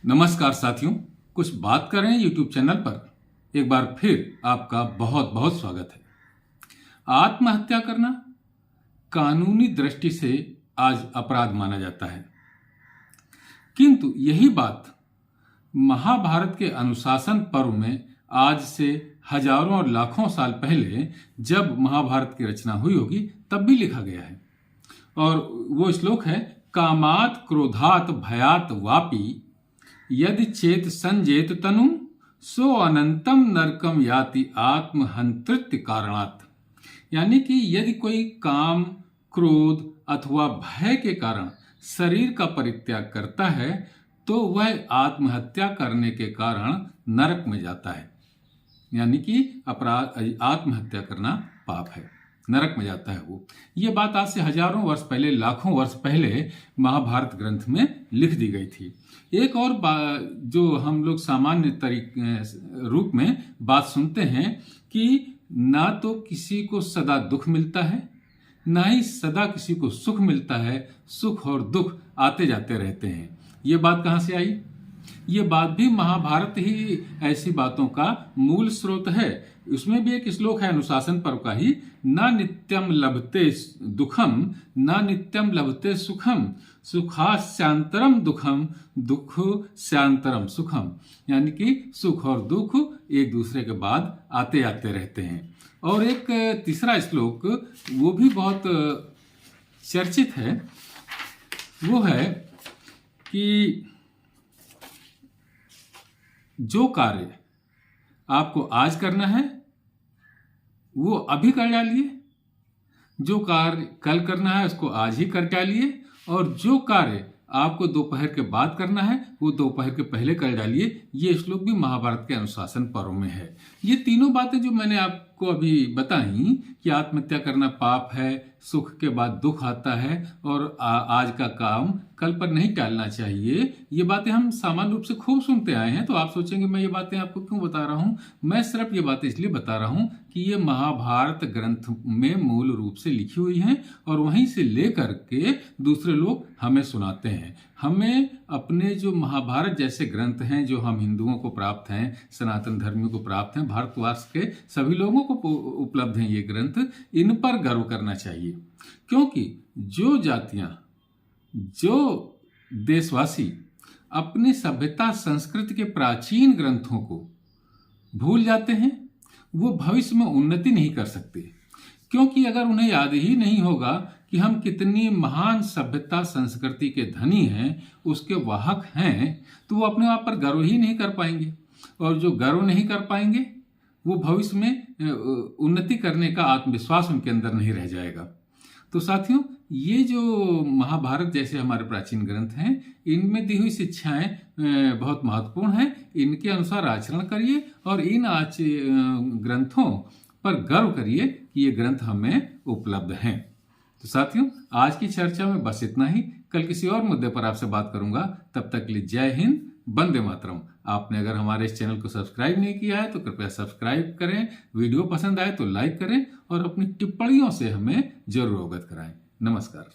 नमस्कार साथियों, कुछ बात कर रहे हैं यूट्यूब चैनल पर एक बार फिर आपका बहुत बहुत स्वागत है। आत्महत्या करना कानूनी दृष्टि से आज अपराध माना जाता है, किंतु यही बात महाभारत के अनुशासन पर्व में आज से हजारों और लाखों साल पहले जब महाभारत की रचना हुई होगी तब भी लिखा गया है। और वो श्लोक है, कामात क्रोधात भयात वापी यदि चेत संजेत तनु सो अनंतम नरकम याति आत्महंतृत्य कारणात्। यानी कि यदि कोई काम, क्रोध अथवा भय के कारण शरीर का परित्याग करता है तो वह आत्महत्या करने के कारण नरक में जाता है। यानी कि अपराध, आत्महत्या करना पाप है, नरक में जाता है वो। ये बात आज से हजारों वर्ष पहले, लाखों वर्ष पहले महाभारत ग्रंथ में लिख दी गई थी। एक और जो हम लोग सामान्य रूप में बात सुनते हैं कि ना तो किसी को सदा दुख मिलता है, ना ही सदा किसी को सुख मिलता है। सुख और दुख आते जाते रहते हैं। ये बात कहाँ से आई? ये बात भी महाभारत ही ऐसी बातों का मूल स्रोत है। उसमें भी एक श्लोक है अनुशासन पर्व का ही, न नित्यम लभते दुखम न नित्यम लभते सुखम सुखास्यांतरम दुखम दुख स्यांतरम सुखम। यानी कि सुख और दुख एक दूसरे के बाद आते आते रहते हैं। और एक तीसरा श्लोक वो भी बहुत चर्चित है, वो है कि जो कार्य आपको आज करना है वो अभी कर डालिए, जो कार्य कल करना है उसको आज ही कर डालिए, और जो कार्य आपको दोपहर के बाद करना है वो दोपहर के पहले कर डालिए। ये श्लोक भी महाभारत के अनुशासन पर्व में है। ये तीनों बातें जो मैंने आपको अभी बताई कि आत्महत्या करना पाप है, सुख के बाद दुख आता है, और आज का काम कल पर नहीं टालना चाहिए, ये बातें हम सामान्य रूप से खूब सुनते आए हैं। तो आप सोचेंगे मैं ये बातें आपको क्यों बता रहा हूँ? मैं सिर्फ ये बातें इसलिए बता रहा हूँ कि ये महाभारत ग्रंथ में मूल रूप से लिखी हुई हैं और वहीं से लेकर के दूसरे लोग हमें सुनाते हैं। हमें अपने जो महाभारत जैसे ग्रंथ हैं जो हम हिंदुओं को प्राप्त हैं, सनातन धर्मियों को प्राप्त हैं, भारतवर्ष के सभी लोगों को उपलब्ध हैं ये ग्रंथ, इन पर गर्व करना चाहिए। क्योंकि जो जातियां, जो देशवासी अपनी सभ्यता संस्कृति के प्राचीन ग्रंथों को भूल जाते हैं वो भविष्य में उन्नति नहीं कर सकते। क्योंकि अगर उन्हें याद ही नहीं होगा कि हम कितनी महान सभ्यता संस्कृति के धनी हैं, उसके वाहक हैं, तो वो अपने आप पर गर्व ही नहीं कर पाएंगे। और जो गर्व नहीं कर पाएंगे वो भविष्य में उन्नति करने का आत्मविश्वास उनके अंदर नहीं रह जाएगा। तो साथियों, ये जो महाभारत जैसे हमारे प्राचीन ग्रंथ हैं, इनमें दी हुई शिक्षाएं बहुत महत्वपूर्ण हैं। इनके अनुसार आचरण करिए और इन ग्रंथों पर गर्व करिए कि ये ग्रंथ हमें उपलब्ध हैं। तो साथियों, आज की चर्चा में बस इतना ही। कल किसी और मुद्दे पर आपसे बात करूंगा। तब तक के लिए जय हिंद, वंदे मातरम। आपने अगर हमारे इस चैनल को सब्सक्राइब नहीं किया है तो कृपया सब्सक्राइब करें, वीडियो पसंद आए तो लाइक करें और अपनी टिप्पणियों से हमें जरूर अवगत कराएं। नमस्कार।